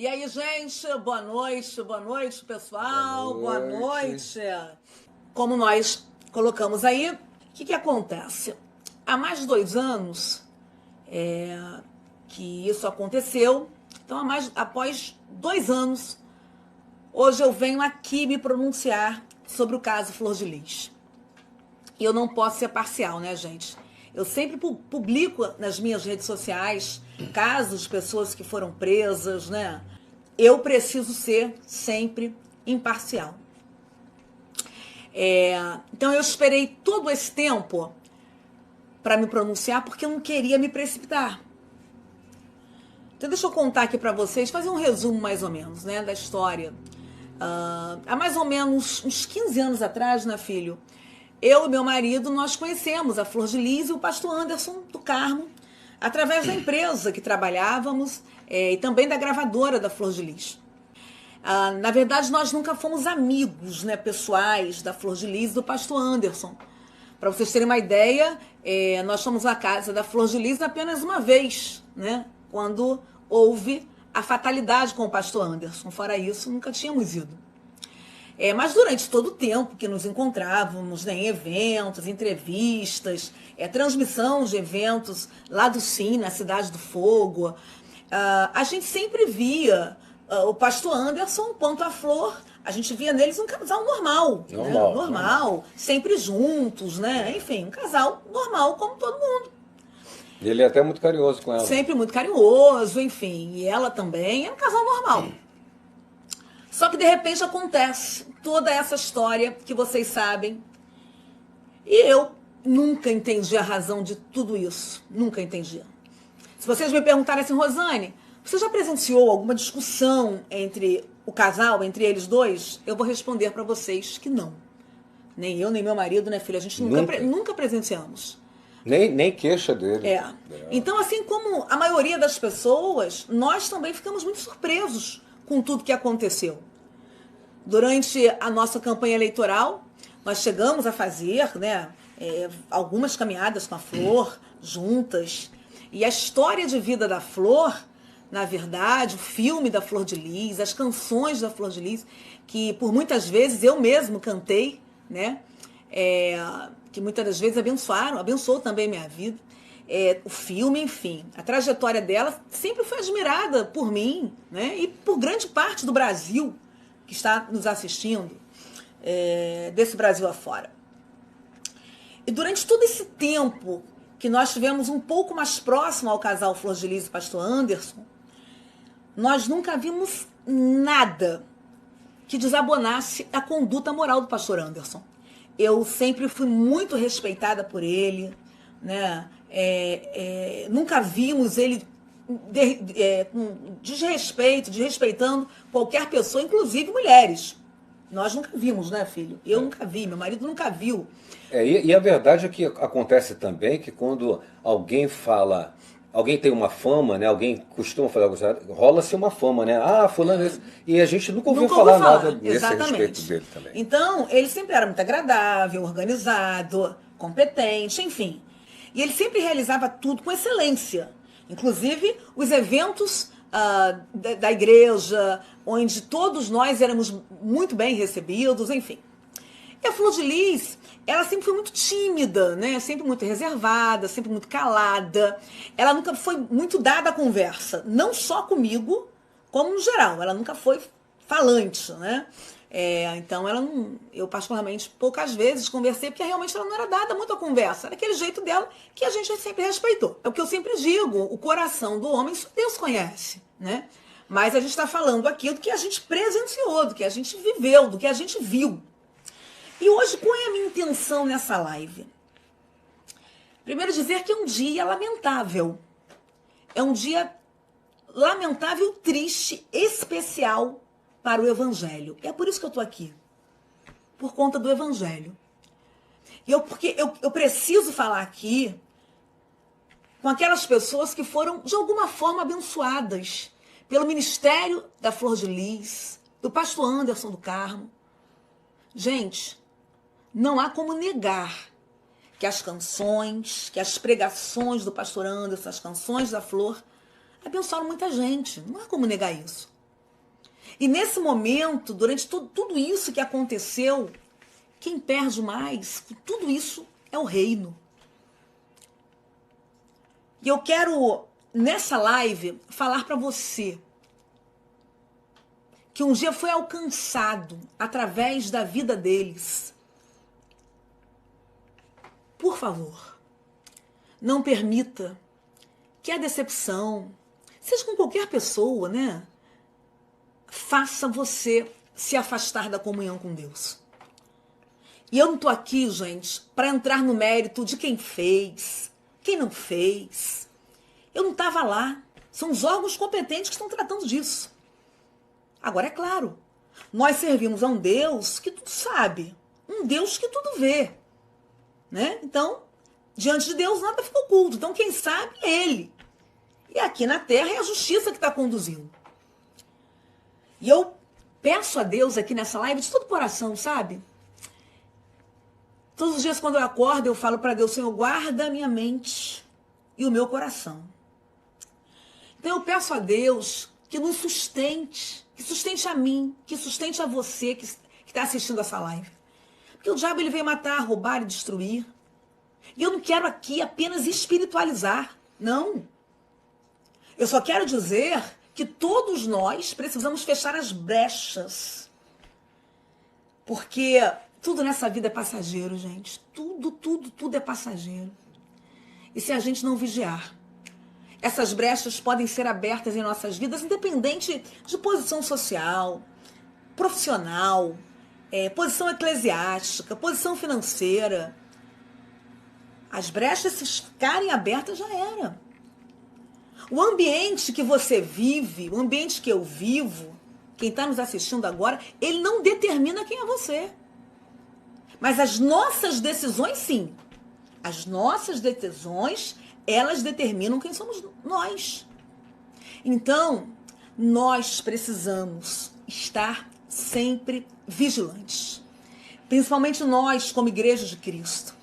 E aí, gente, boa noite, pessoal, boa noite. Como nós colocamos aí, o que acontece? Há mais de 2 anos que isso aconteceu, então após 2 anos, hoje eu venho aqui me pronunciar sobre o caso Flor de Lis. E eu não posso ser parcial, né, gente? Eu sempre publico nas minhas redes sociais casos de pessoas que foram presas, né? Eu preciso ser sempre imparcial. Então eu esperei todo esse tempo para me pronunciar porque eu não queria me precipitar. Então deixa eu contar aqui para vocês, fazer um resumo mais ou menos, né, da história. Há mais ou menos uns 15 anos atrás, né, filho? Eu e meu marido, nós conhecemos a Flor de Lis e o pastor Anderson do Carmo, através da empresa que trabalhávamos e também da gravadora da Flor de Lis. Na verdade, nós nunca fomos amigos, né, pessoais da Flor de Lis e do pastor Anderson. Para vocês terem uma ideia, nós fomos à casa da Flor de Lis apenas uma vez, né, quando houve a fatalidade com o pastor Anderson. Fora isso, nunca tínhamos ido. Mas durante todo o tempo que nos encontrávamos, né, em eventos, entrevistas, transmissão de eventos lá do Sim, na Cidade do Fogo, a gente sempre via o pastor Anderson quanto a Flor, a gente via neles um casal normal. Normal, sempre juntos, né? Enfim, um casal normal como todo mundo. E ele é até muito carinhoso com ela. Sempre muito carinhoso, enfim. E ela também é um casal normal. Só que de repente acontece toda essa história que vocês sabem. E eu nunca entendi a razão de tudo isso. Nunca entendi. Se vocês me perguntarem assim, Rosane, você já presenciou alguma discussão entre o casal, entre eles dois? Eu vou responder para vocês que não. Nem eu, nem meu marido, né, filha? A gente nunca presenciamos. Nem queixa dele. Então, assim como a maioria das pessoas, nós também ficamos muito surpresos com tudo que aconteceu. Durante a nossa campanha eleitoral, nós chegamos a fazer, né, algumas caminhadas com a Flor, juntas. E a história de vida da Flor, na verdade, o filme da Flor de Lis, as canções da Flor de Lis, que por muitas vezes eu mesmo cantei, né, que muitas das vezes abençoou também minha vida. O filme, enfim, a trajetória dela sempre foi admirada por mim, né, e por grande parte do Brasil que está nos assistindo, desse Brasil afora. E durante todo esse tempo que nós tivemos um pouco mais próximo ao casal Flor de Lis e pastor Anderson, nós nunca vimos nada que desabonasse a conduta moral do pastor Anderson. Eu sempre fui muito respeitada por ele, né? Nunca vimos ele com desrespeitando qualquer pessoa, inclusive mulheres. Nós nunca vimos, né, filho? Eu nunca vi, meu marido nunca viu. E a verdade é que acontece também que quando alguém tem uma fama, né? Alguém costuma falar, rola-se uma fama, né? Fulano é esse. E a gente nunca ouviu falar nada desse respeito dele também. Então, ele sempre era muito agradável, organizado, competente, enfim. E ele sempre realizava tudo com excelência. Inclusive, os eventos da igreja, onde todos nós éramos muito bem recebidos, enfim. E a Flor de Lis, ela sempre foi muito tímida, né? Sempre muito reservada, sempre muito calada. Ela nunca foi muito dada à conversa, não só comigo, como no geral. Ela nunca foi falante, né? Então, eu particularmente poucas vezes conversei, porque realmente ela não era dada muito à conversa. Era aquele jeito dela que a gente sempre respeitou. É o que eu sempre digo, o coração do homem, isso Deus conhece, né? Mas a gente está falando aqui do que a gente presenciou, do que a gente viveu, do que a gente viu. E hoje, qual é a minha intenção nessa live? Primeiro dizer que é um dia lamentável. É um dia lamentável, triste, especial para o Evangelho. E é por isso que eu estou aqui. Por conta do Evangelho. Porque eu preciso falar aqui com aquelas pessoas que foram, de alguma forma, abençoadas pelo ministério da Flor de Lis, do pastor Anderson do Carmo. Gente, não há como negar que as canções, que as pregações do pastor Anderson, as canções da Flor, abençoaram muita gente. Não há como negar isso. E nesse momento, durante tudo isso que aconteceu, quem perde mais, tudo isso é o reino. E eu quero, nessa live, falar para você que um dia foi alcançado através da vida deles. Por favor, não permita que a decepção, seja com qualquer pessoa, né, faça você se afastar da comunhão com Deus. E eu não estou aqui, gente, para entrar no mérito de quem fez, quem não fez. Eu não estava lá. São os órgãos competentes que estão tratando disso. Agora, é claro, nós servimos a um Deus que tudo sabe, um Deus que tudo vê, né? Então, diante de Deus nada fica oculto. Então, quem sabe é Ele. E aqui na terra é a justiça que está conduzindo. E eu peço a Deus aqui nessa live de todo o coração, sabe? Todos os dias quando eu acordo, eu falo para Deus, Senhor, guarda a minha mente e o meu coração. Então eu peço a Deus que nos sustente, que sustente a mim, que sustente a você que está assistindo essa live. Porque o diabo ele veio matar, roubar e destruir. E eu não quero aqui apenas espiritualizar, não. Eu só quero dizer que todos nós precisamos fechar as brechas. Porque tudo nessa vida é passageiro, gente. Tudo é passageiro. E se a gente não vigiar, essas brechas podem ser abertas em nossas vidas, independente de posição social, profissional, posição eclesiástica, posição financeira. As brechas, se ficarem abertas, já era. O ambiente que você vive, o ambiente que eu vivo, quem está nos assistindo agora, ele não determina quem é você. Mas as nossas decisões, sim. As nossas decisões, elas determinam quem somos nós. Então, nós precisamos estar sempre vigilantes. Principalmente nós, como igreja de Cristo.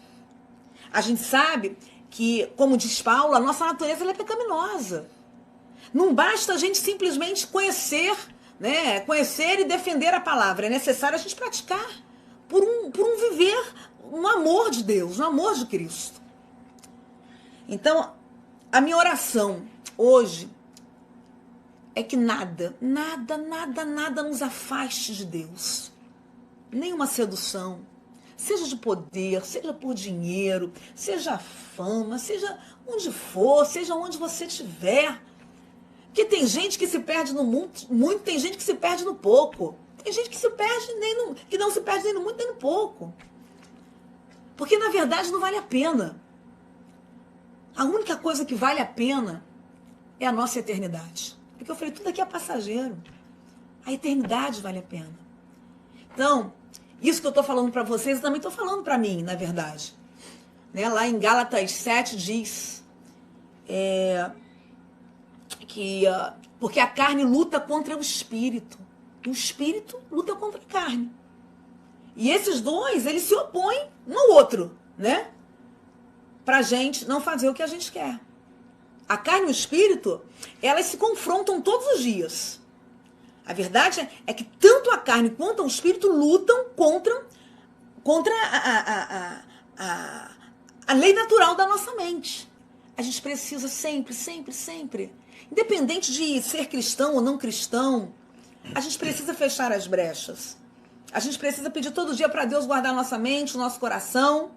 A gente sabe que, como diz Paulo, a nossa natureza ela é pecaminosa. Não basta a gente simplesmente conhecer, né? Conhecer e defender a palavra. É necessário a gente praticar por um viver, um amor de Deus, um amor de Cristo. Então, a minha oração hoje é que nada nos afaste de Deus. Nenhuma sedução. Seja de poder, seja por dinheiro, seja fama, seja onde for, seja onde você estiver. Porque tem gente que se perde no muito, tem gente que se perde no pouco. Tem gente que que não se perde nem no muito nem no pouco. Porque na verdade não vale a pena. A única coisa que vale a pena é a nossa eternidade. Porque eu falei, tudo aqui é passageiro. A eternidade vale a pena. Então, isso que eu estou falando para vocês, eu também estou falando para mim, na verdade. Né? Lá em Gálatas 7 diz porque a carne luta contra o espírito. O espírito luta contra a carne. E esses dois, eles se opõem um ao outro, né? Pra gente não fazer o que a gente quer. A carne e o espírito, elas se confrontam todos os dias. A verdade é que tanto a carne quanto o espírito lutam contra a lei natural da nossa mente. A gente precisa sempre, independente de ser cristão ou não cristão, a gente precisa fechar as brechas. A gente precisa pedir todo dia para Deus guardar nossa mente, o nosso coração.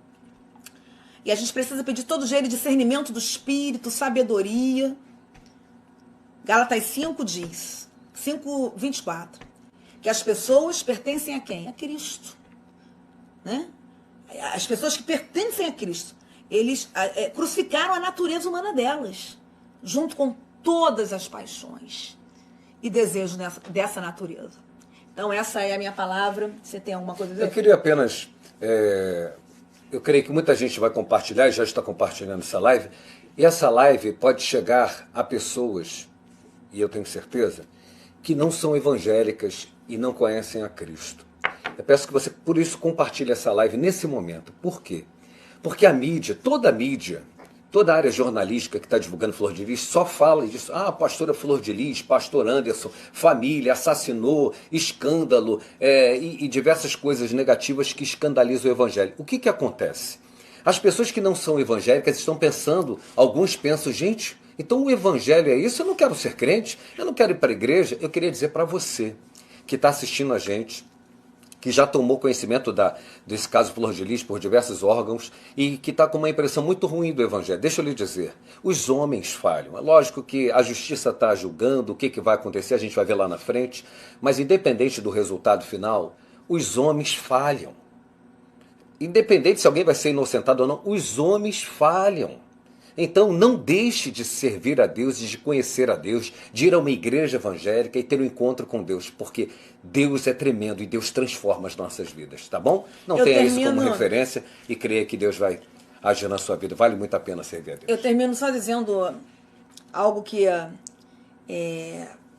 E a gente precisa pedir todo dia discernimento do espírito, sabedoria. Gálatas 5 diz, 5:24, que as pessoas pertencem a quem? A Cristo. Né? As pessoas que pertencem a Cristo, eles crucificaram a natureza humana delas, junto com todas as paixões e desejos dessa natureza. Então essa é a minha palavra. Você tem alguma coisa a dizer? Eu queria apenas... eu creio que muita gente vai compartilhar, e já está compartilhando essa live, e essa live pode chegar a pessoas, e eu tenho certeza, que não são evangélicas e não conhecem a Cristo. Eu peço que você, por isso, compartilhe essa live nesse momento. Por quê? Porque a mídia, toda a mídia, Toda a área jornalística que está divulgando Flor de Lis só fala disso. Ah, pastora Flor de Lis, pastor Anderson, família, assassinou, escândalo e diversas coisas negativas que escandalizam o evangelho. O que acontece? As pessoas que não são evangélicas estão pensando, alguns pensam, gente, então o evangelho é isso? Eu não quero ser crente, eu não quero ir para a igreja. Eu queria dizer para você que está assistindo a gente, que já tomou conhecimento desse caso Flor de Lis por diversos órgãos e que está com uma impressão muito ruim do evangelho. Deixa eu lhe dizer, os homens falham. É lógico que a justiça está julgando, o que vai acontecer, a gente vai ver lá na frente, mas independente do resultado final, os homens falham. Independente se alguém vai ser inocentado ou não, os homens falham. Então não deixe de servir a Deus e de conhecer a Deus, de ir a uma igreja evangélica e ter um encontro com Deus, porque Deus é tremendo e Deus transforma as nossas vidas, tá bom? Não tenha isso como referência e creia que Deus vai agir na sua vida. Vale muito a pena servir a Deus. Eu termino só dizendo algo que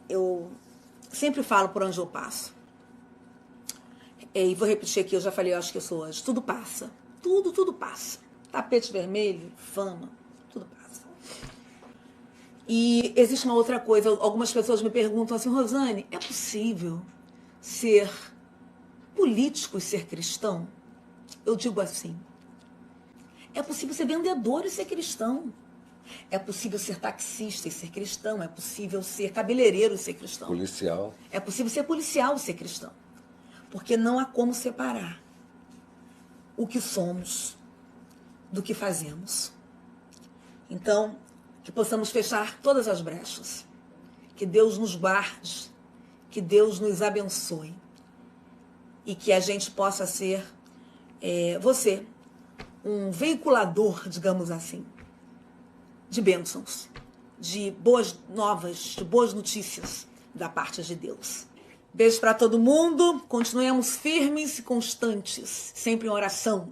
eu sempre falo por onde eu passo. E vou repetir aqui, eu já falei, eu acho que eu sou hoje. Tudo passa. Tudo passa. Tapete vermelho, fama, tudo passa. E existe uma outra coisa. Algumas pessoas me perguntam assim, Rosane, é possível ser político e ser cristão? Eu digo assim, é possível ser vendedor e ser cristão. É possível ser taxista e ser cristão. É possível ser cabeleireiro e ser cristão. Policial. É possível ser policial e ser cristão. Porque não há como separar o que somos do que fazemos. Então, que possamos fechar todas as brechas. Que Deus nos guarde. Que Deus nos abençoe. E que a gente possa ser, você, um veiculador, digamos assim, de bênçãos, de boas novas, de boas notícias da parte de Deus. Beijo para todo mundo. Continuemos firmes e constantes, sempre em oração.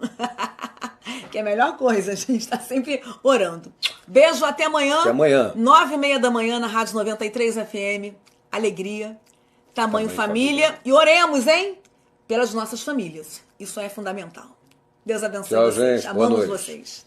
Que é a melhor coisa, a gente está sempre orando. Beijo, até amanhã. Até amanhã. 9h30 da manhã na Rádio 93 FM. Alegria, tamanho família. E oremos, hein? Pelas nossas famílias. Isso é fundamental. Deus abençoe Tchau, vocês. gente. Amamos Boa noite. vocês.